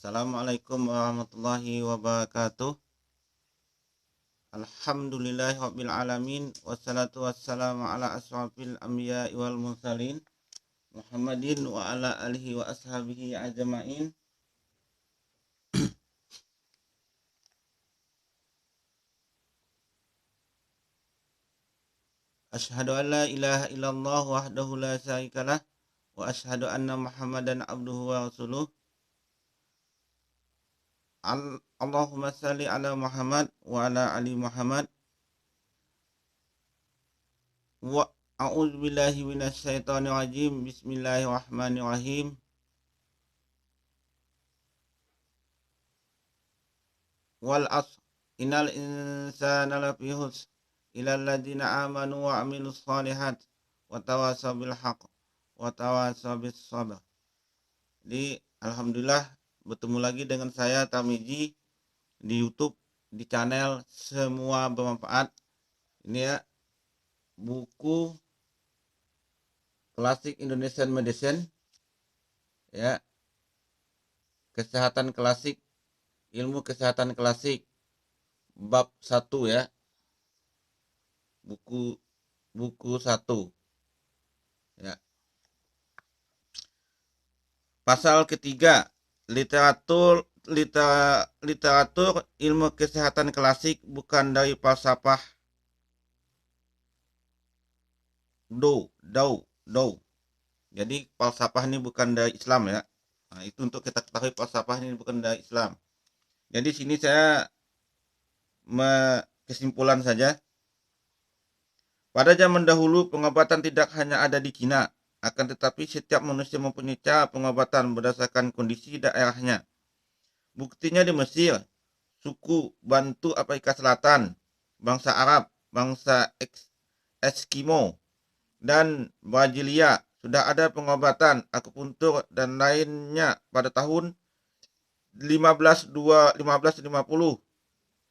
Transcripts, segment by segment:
Assalamualaikum warahmatullahi wabarakatuh. Alhamdulillahirabbil alamin wassalatu wassalamu ala asrofil anbiya'i wal mursalin Muhammadin wa ala alihi wa ashabihi ajmain. Asyhadu an la ilaha illallah wahdahu la syarikalah wa asyhadu anna Muhammadan abduhu wa rasuluh. Allahumma salli ala Muhammad wa ala ali Muhammad. Wa a'udzu billahi minasyaitonir rajim. Bismillahirrahmanirrahim. Wal asr innal insana lafi khusr illa alladziina aamanu wa 'amilus shalihat wa tawasaw bil haqq wa tawasaw bis sabr. Jadi alhamdulillah bertemu lagi dengan saya Tamiji di YouTube di channel Semua Bermanfaat. Ini ya, buku klasik Indonesian Medicine ya, kesehatan klasik, ilmu kesehatan klasik bab 1 ya. Buku 1 ya. Pasal ketiga, literatur ilmu kesehatan klasik bukan dari falsafah Dao. Jadi falsafah ini bukan dari Islam ya. Nah, itu untuk kita ketahui, falsafah ini bukan dari Islam. Jadi sini saya kesimpulan saja. Pada zaman dahulu pengobatan tidak hanya ada di Cina, akan tetapi setiap manusia mempunyai cara pengobatan berdasarkan kondisi daerahnya. Buktinya di Mesir, suku Bantu Afrika Selatan, bangsa Arab, bangsa Eskimo, dan Brasilia sudah ada pengobatan akupuntur dan lainnya pada tahun 1550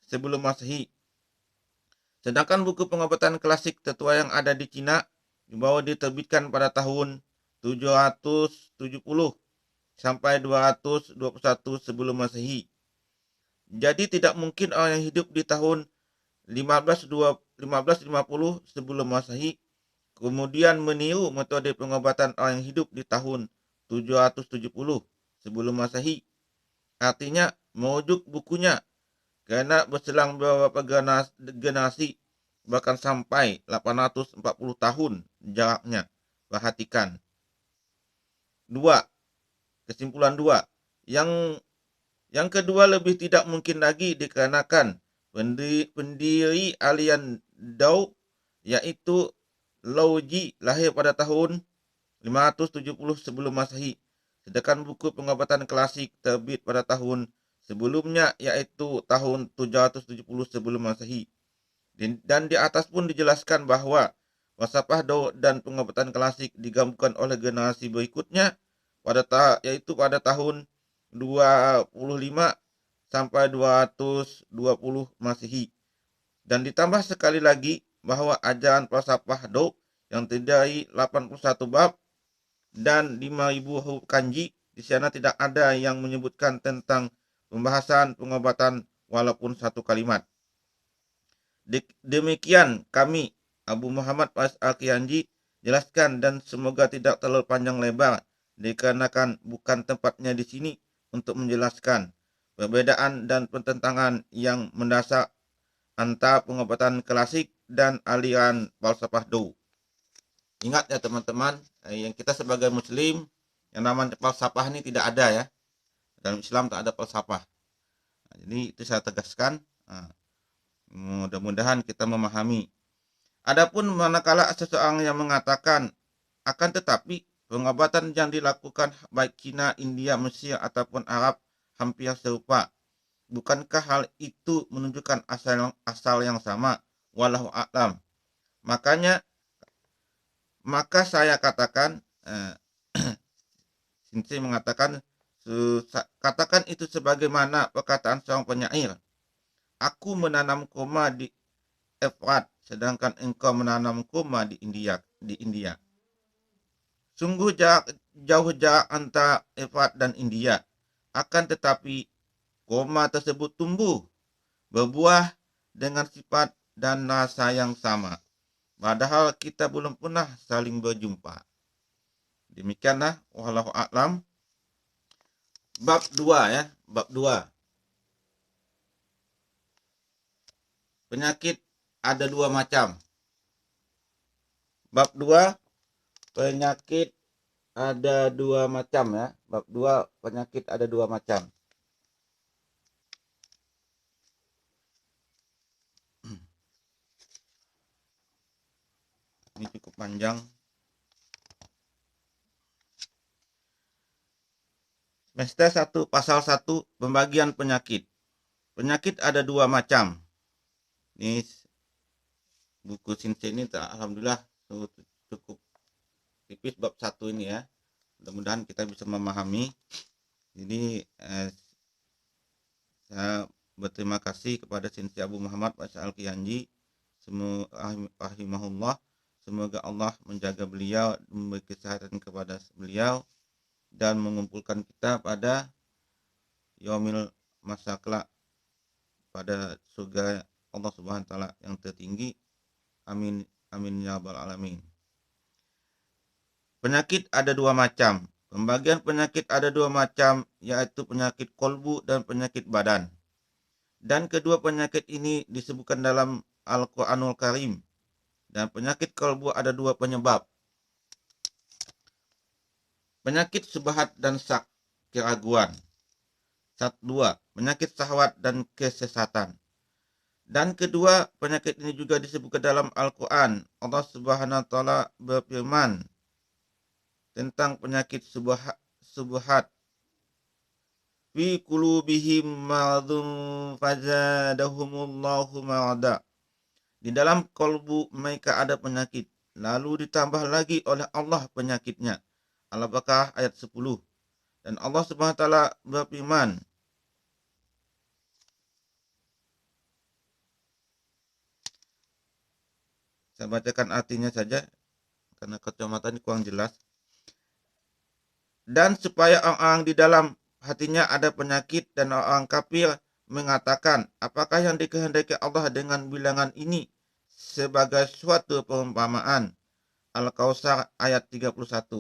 sebelum Masehi. Sedangkan buku pengobatan klasik tertua yang ada di Cina dibawa diterbitkan pada tahun 770 sampai 221 sebelum Masehi. Jadi tidak mungkin orang yang hidup di tahun 1550 sebelum Masehi kemudian meniru metode pengobatan orang yang hidup di tahun 770 sebelum Masehi. Artinya merujuk bukunya, karena berselang beberapa generasi bahkan sampai 840 tahun jaraknya. Perhatikan. Kesimpulan 2. Yang kedua lebih tidak mungkin lagi dikarenakan pendiri aliran Dao yaitu Laoji lahir pada tahun 570 sebelum Masehi. Sedangkan buku pengobatan klasik terbit pada tahun sebelumnya yaitu tahun 770 sebelum Masehi. Dan di atas pun dijelaskan bahwa falsafah Dao dan pengobatan klasik digabungkan oleh generasi berikutnya yaitu pada tahun 25 sampai 220 Masehi. Dan ditambah sekali lagi bahwa ajaran falsafah Dao yang terdiri 81 bab dan 5.000 huruf kanji, di sana tidak ada yang menyebutkan tentang pembahasan pengobatan walaupun satu kalimat. Demikian kami Abu Muhammad Faiz Al-Kianji jelaskan, dan semoga tidak terlalu panjang lebar dikarenakan bukan tempatnya di sini untuk menjelaskan perbedaan dan pertentangan yang mendasar antara pengobatan klasik dan aliran falsafah Dao. Ingat ya teman-teman, yang kita sebagai muslim, yang namanya falsafah ini tidak ada ya. Dalam Islam tak ada falsafah. Nah, jadi itu saya tegaskan. Mudah-mudahan kita memahami. Adapun manakala seseorang yang mengatakan akan tetapi pengobatan yang dilakukan baik Cina, India, Mesir ataupun Arab hampir serupa, bukankah hal itu menunjukkan asal yang sama? Wallahu a'lam. Maka saya katakan, Sensei mengatakan, katakan itu sebagaimana perkataan seorang penyair. Aku menanam kurma di Efrat, sedangkan engkau menanam kurma di India. Sungguh jauh jarak antara Efrat dan India. Akan tetapi koma tersebut tumbuh, berbuah dengan sifat dan rasa yang sama. Padahal kita belum pernah saling berjumpa. Demikianlah wallahu a'lam. Bab 2 ya, bab 2. Penyakit ada dua macam. Bab 2, penyakit ada dua macam ya. Bab 2, penyakit ada dua macam. Ini cukup panjang. Semester 1 pasal 1 pembagian penyakit. Penyakit ada dua macam. Ini buku Sinse ini alhamdulillah cukup tipis bab 1 ini ya. Mudah-mudahan kita bisa memahami. Jadi saya berterima kasih kepada Sinse Abu Muhammad Pasha Al-Kiyanji. Semoga rahimahullah, semoga Allah menjaga beliau, memberi kesehatan kepada beliau dan mengumpulkan kita pada yaumil masa kelak pada surga Allah Subhanahu wa taala yang tertinggi. Amin amin ya rabbal alamin. Penyakit ada dua macam. Pembagian penyakit ada dua macam, yaitu penyakit kolbu dan penyakit badan. Dan kedua penyakit ini disebutkan dalam Al-Quranul Karim. Dan penyakit kolbu ada dua penyebab. Penyakit subhat dan syak, keraguan. 2. Penyakit syahwat dan kesesatan. Dan kedua penyakit ini juga disebutkan dalam Al-Quran. Allah Subhanahu wa taala berfirman tentang penyakit subhat. Fi qulubihim maradun fazadahumullahu marada. Di dalam kalbu mereka ada penyakit, lalu ditambah lagi oleh Allah penyakitnya. Al-Baqarah ayat 10. Dan Allah Subhanahu wa taala berfirman, saya bacakan artinya saja karena kacamata ini kurang jelas. Dan supaya orang-orang di dalam hatinya ada penyakit dan orang kafir mengatakan, apakah yang dikehendaki Allah dengan bilangan ini sebagai suatu perumpamaan. Al-Kautsar ayat 31.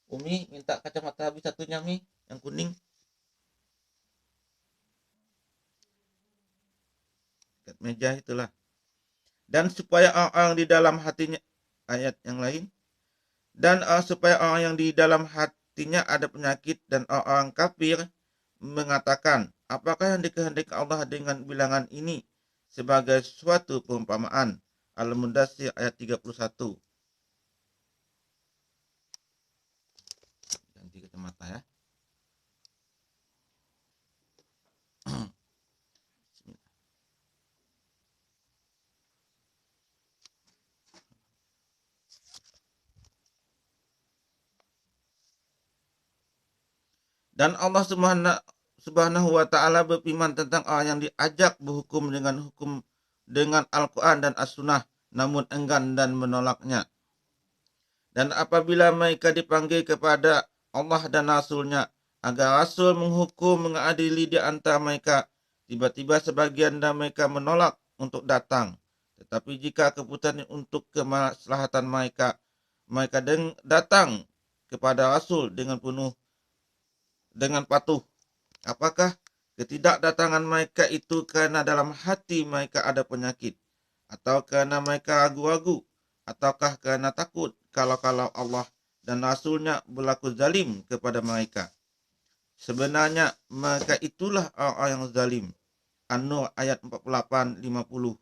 Umi minta kacamata habis satunya Mi, yang kuning. Dekat meja itulah. Dan supaya orang-orang di dalam hatinya, ayat yang lain. Dan supaya orang yang di dalam hatinya ada penyakit dan orang kafir mengatakan, apakah yang dikehendaki Allah dengan bilangan ini sebagai suatu perumpamaan. Al-Mudaththir ayat 31. Ganti kacamata ya. Dan Allah Subhanahu wa taala berfirman tentang orang yang diajak berhukum dengan Al-Qur'an dan As-Sunnah namun enggan dan menolaknya. Dan apabila mereka dipanggil kepada Allah dan Rasul-Nya agar Rasul menghukum mengadili di antara mereka, tiba-tiba sebagian dari mereka menolak untuk datang. Tetapi jika keputusan untuk kemaslahatan mereka datang kepada Rasul dengan patuh. Apakah ketidakdatangan mereka itu karena dalam hati mereka ada penyakit, atau karena mereka ragu-ragu, ataukah karena takut kalau Allah dan Rasul-Nya berlaku zalim kepada mereka? Sebenarnya mereka itulah orang yang zalim. An-Nur ayat 48 50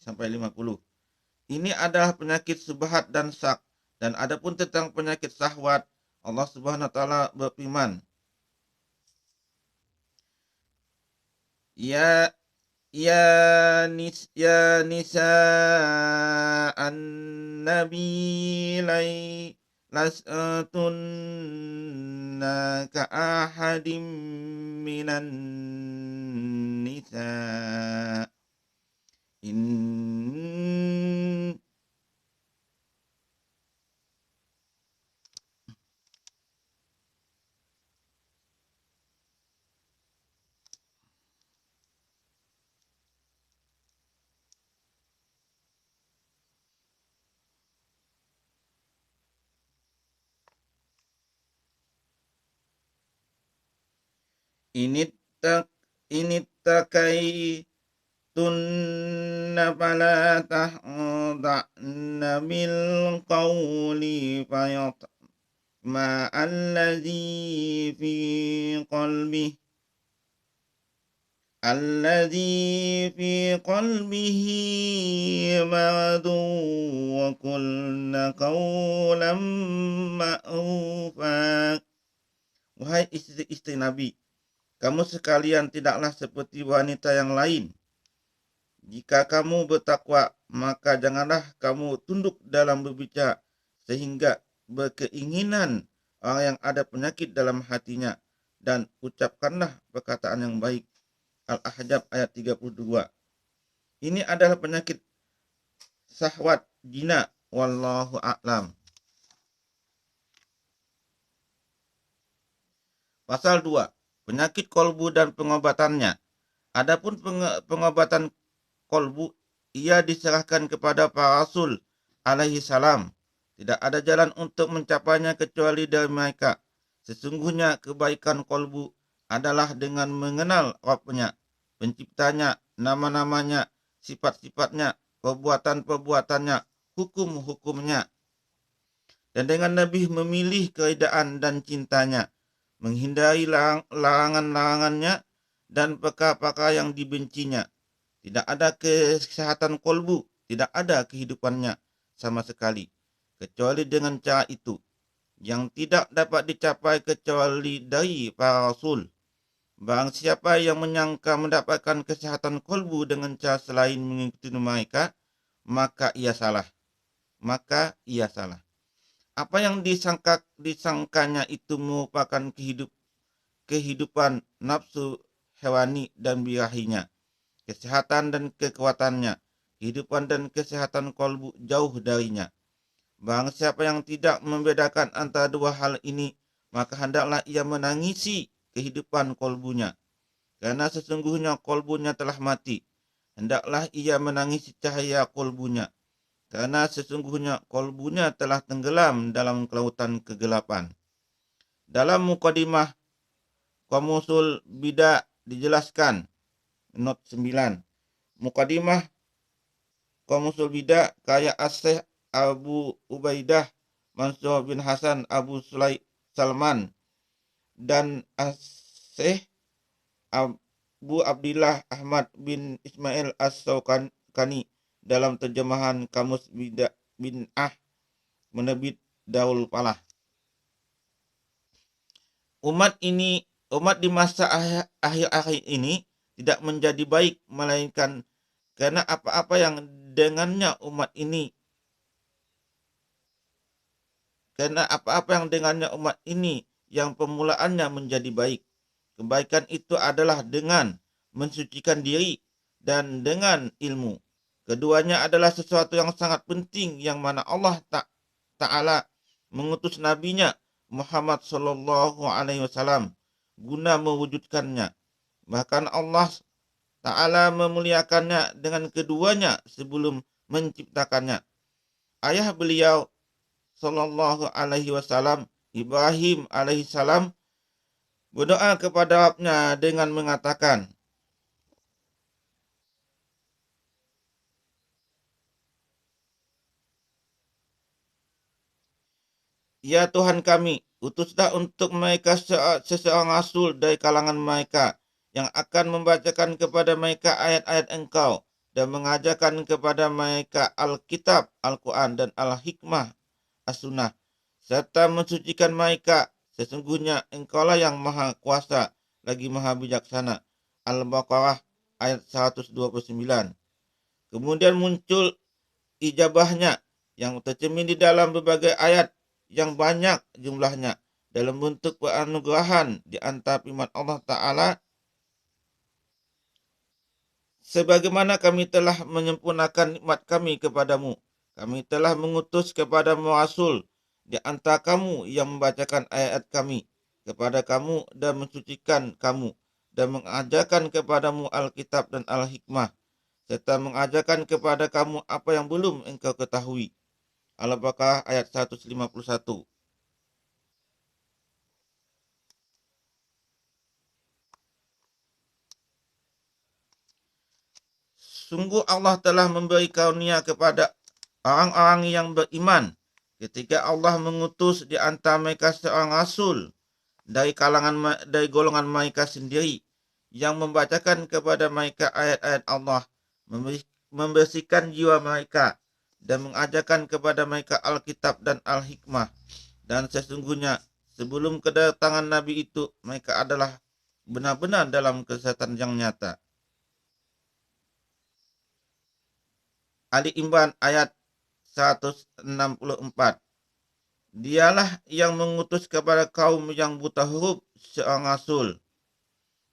sampai 50. Ini adalah penyakit subhat dan syak. Dan adapun tentang penyakit syahwat, Allah Subhanahu wa taala berfirman, Ya nisa an-nabi lastunna ka ahadim minan nisa in Ini tak ini takai tunna fala tahda'na bil qawli fayatma alladhi fi qalbih maradu wa qulna qawlan ma'rufa. Wahai istri-istri Nabi, kamu sekalian tidaklah seperti wanita yang lain. Jika kamu bertakwa, maka janganlah kamu tunduk dalam berbicara sehingga berkeinginan orang yang ada penyakit dalam hatinya, dan ucapkanlah perkataan yang baik. Al-Ahzab ayat 32. Ini adalah penyakit syahwat jina, wallahu a'lam. Pasal 2. Penyakit kolbu dan pengobatannya. Adapun pengobatan kolbu, ia diserahkan kepada para rasul alaihi salam. Tidak ada jalan untuk mencapainya kecuali dari mereka. Sesungguhnya kebaikan kolbu adalah dengan mengenal Rabbnya, penciptanya, nama-namanya, sifat-sifatnya, perbuatan-perbuatannya, hukum-hukumnya, dan dengan lebih memilih keridaan dan cintanya, menghindari larangan-larangannya dan perkara-perkara yang dibencinya. Tidak ada kesehatan kolbu, tidak ada kehidupannya sama sekali, kecuali dengan cara itu, yang tidak dapat dicapai kecuali dari para rasul. Barang siapa yang menyangka mendapatkan kesehatan kolbu dengan cara selain mengikuti mereka, maka ia salah. Apa yang disangkanya itu merupakan kehidupan nafsu hewani dan birahinya, kesehatan dan kekuatannya, kehidupan dan kesehatan kolbu jauh darinya. Barang siapa yang tidak membedakan antara dua hal ini, maka hendaklah ia menangisi kehidupan kolbunya, karena sesungguhnya kolbunya telah mati. Hendaklah ia menangisi cahaya kolbunya, karena sesungguhnya kolbunya telah tenggelam dalam kelautan kegelapan. Dalam mukadimah Qamusul Bida dijelaskan, not 9. Mukadimah Qamusul Bida karya As-Syekh Abu Ubaidah Mansur bin Hasan Abu Salman dan As-Syekh Abu Abdillah Ahmad bin Ismail As-Saukani dalam terjemahan Kamus Bid'ah menerbit Darul Falah. Umat di masa akhir-akhir ini tidak menjadi baik, melainkan karena apa-apa yang dengannya umat ini yang permulaannya menjadi baik. Kebaikan itu adalah dengan mensucikan diri dan dengan ilmu. Keduanya adalah sesuatu yang sangat penting, yang mana Allah Ta'ala mengutus nabinya Muhammad Sallallahu Alaihi Wasallam guna mewujudkannya. Bahkan Allah Ta'ala memuliakannya dengan keduanya sebelum menciptakannya. Ayah beliau Sallallahu Alaihi Wasallam, Ibrahim Alaihi Salam, berdoa kepada Rabbnya dengan mengatakan, "Ya Tuhan kami, utuslah untuk mereka seseorang rasul dari kalangan mereka yang akan membacakan kepada mereka ayat-ayat Engkau dan mengajarkan kepada mereka Alkitab, Al-Quran, dan Al-Hikmah, As-Sunnah, serta mensucikan mereka. Sesungguhnya Engkaulah yang maha kuasa lagi maha bijaksana." Al-Baqarah ayat 129. Kemudian muncul ijabahnya yang tercermin di dalam berbagai ayat yang banyak jumlahnya dalam bentuk penganugerahan di antara firman Allah Ta'ala, "Sebagaimana kami telah menyempurnakan nikmat kami kepadamu, kami telah mengutus kepadamu rasul di antara kamu yang membacakan ayat kami kepada kamu dan mensucikan kamu dan mengajarkan kepadamu Alkitab dan Al-Hikmah, serta mengajarkan kepada kamu apa yang belum engkau ketahui." Al-Baqarah ayat 151. Sungguh Allah telah memberi karunia kepada orang-orang yang beriman ketika Allah mengutus di antara mereka seorang rasul dari golongan mereka sendiri yang membacakan kepada mereka ayat-ayat Allah, membersihkan jiwa mereka dan mengajarkan kepada mereka Alkitab dan Al-Hikmah. Dan sesungguhnya sebelum kedatangan Nabi itu mereka adalah benar-benar dalam kesesatan yang nyata. Ali Imran ayat 164. Dialah yang mengutus kepada kaum yang buta huruf seorang rasul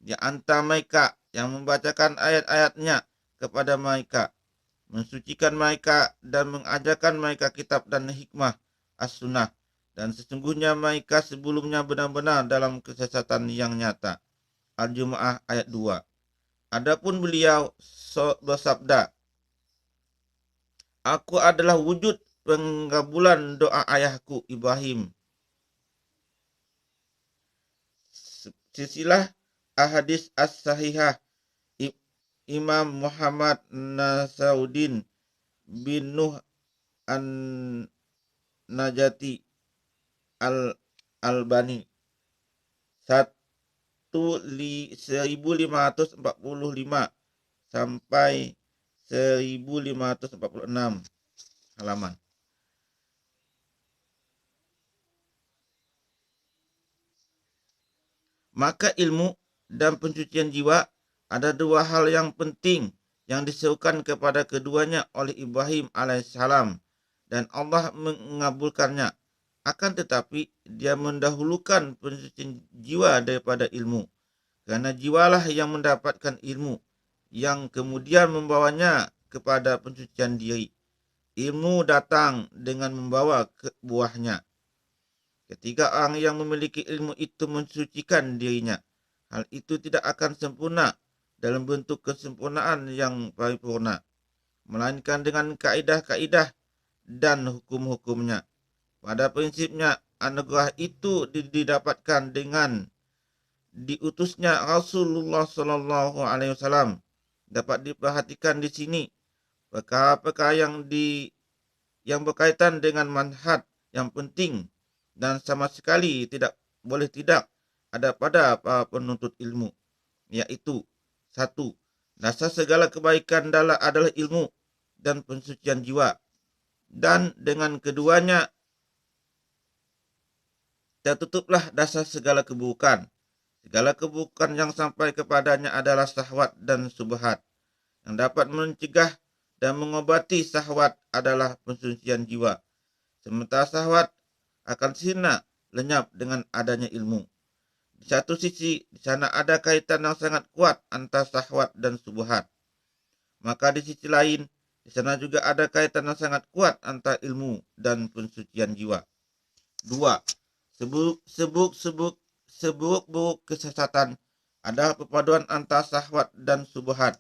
di antara mereka yang membacakan ayat-ayatnya kepada mereka, mensucikan mereka dan mengajarkan mereka kitab dan hikmah as-sunnah. Dan sesungguhnya mereka sebelumnya benar-benar dalam kesesatan yang nyata. Al-Jumu'ah ayat 2. Adapun beliau bersabda, aku adalah wujud pengkabulan doa ayahku Ibrahim. Silsilah ahadits as-sahihah Imam Muhammad Nasauddin bin Nuh an-Najati al-Albani 1545 sampai 1546 halaman. Maka ilmu dan pencucian jiwa ada dua hal yang penting yang diserukan kepada keduanya oleh Ibrahim alaihissalam dan Allah mengabulkannya. Akan tetapi dia mendahulukan pencucian jiwa daripada ilmu, karena jiwalah yang mendapatkan ilmu yang kemudian membawanya kepada pencucian diri. Ilmu datang dengan membawa buahnya. Ketika orang yang memiliki ilmu itu mensucikan dirinya, hal itu tidak akan sempurna dalam bentuk kesempurnaan yang paripurna, melainkan dengan kaidah-kaidah dan hukum-hukumnya. Pada prinsipnya, anugerah itu didapatkan dengan diutusnya Rasulullah Sallallahu Alaihi Wasallam. Dapat diperhatikan di sini perkara-perkara yang berkaitan dengan manhaj yang penting dan sama sekali tidak ada pada para penuntut ilmu, yaitu 1. Dasar segala kebaikan adalah ilmu dan pensucian jiwa, dan dengan keduanya tertutuplah dasar segala keburukan. Segala keburukan yang sampai kepadanya adalah syahwat dan subhat. Yang dapat mencegah dan mengobati syahwat adalah pensucian jiwa. Sementara syahwat akan sirna lenyap dengan adanya ilmu. Di satu sisi, di sana ada kaitan yang sangat kuat antara syahwat dan subhat. Maka di sisi lain, di sana juga ada kaitan yang sangat kuat antara ilmu dan pensucian jiwa. 2. Seburuk-buruk kesesatan adalah perpaduan antara syahwat dan subhat.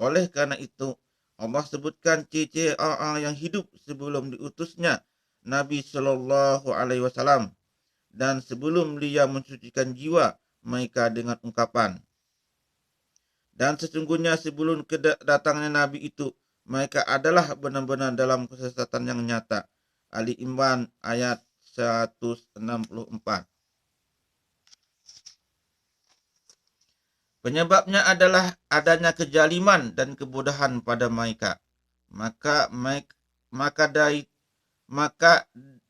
Oleh karena itu, Allah sebutkan ciri-ciri orang yang hidup sebelum diutusnya Nabi Shallallahu Alaihi Wasallam dan sebelum dia mensucikan jiwa mereka dengan ungkapan, dan sesungguhnya sebelum kedatangnya Nabi itu mereka adalah benar-benar dalam kesesatan yang nyata. Ali Imran ayat 164. Penyebabnya adalah adanya kejaliman dan kebodohan pada mereka. Maka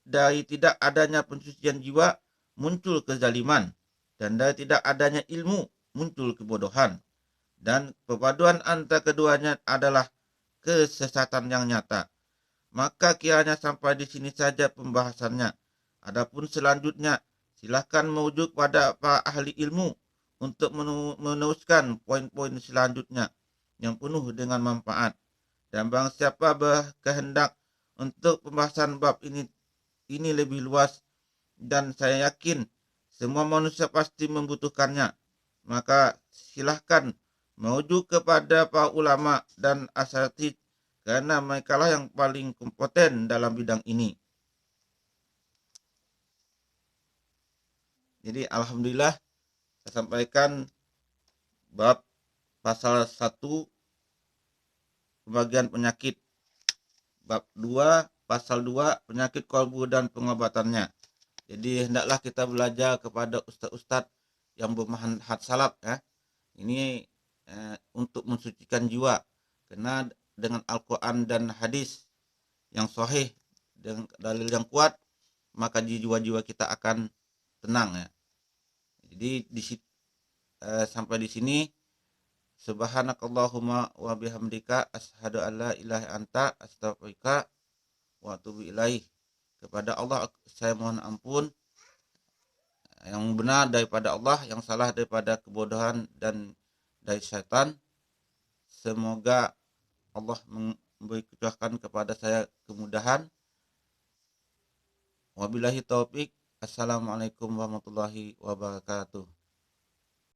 dari tidak adanya pensucian jiwa muncul kezaliman, dan dari tidak adanya ilmu muncul kebodohan, dan perpaduan antara keduanya adalah kesesatan yang nyata. Maka kiranya sampai di sini saja pembahasannya. Adapun selanjutnya, silahkan merujuk pada para ahli ilmu untuk meneruskan poin-poin selanjutnya yang penuh dengan manfaat. Dan barang siapa berkehendak untuk pembahasan bab ini lebih luas, dan saya yakin semua manusia pasti membutuhkannya, maka silahkan merujuk kepada para ulama dan asatidz, karena mereka lah yang paling kompeten dalam bidang ini. Jadi alhamdulillah saya sampaikan bab pasal 1 pembagian penyakit. Bab 2, pasal 2, penyakit kalbu dan pengobatannya. Jadi hendaklah kita belajar kepada ustaz-ustaz yang bermanhaj salaf ya. Ini untuk mensucikan jiwa. Karena dengan Al-Qur'an dan hadis yang sahih dengan dalil yang kuat, maka jiwa-jiwa kita akan tenang ya. Jadi sampai di sini. Subhanakallahumma wa bihamdika asyhadu an la ilaha illa anta astaghfiruka wa atubu ilaih. Kepada Allah saya mohon ampun, yang benar daripada Allah, yang salah daripada kebodohan dan dari syaitan. Semoga Allah memberikan kepada saya kemudahan. Wabillahi taufik. Assalamualaikum warahmatullahi wabarakatuh.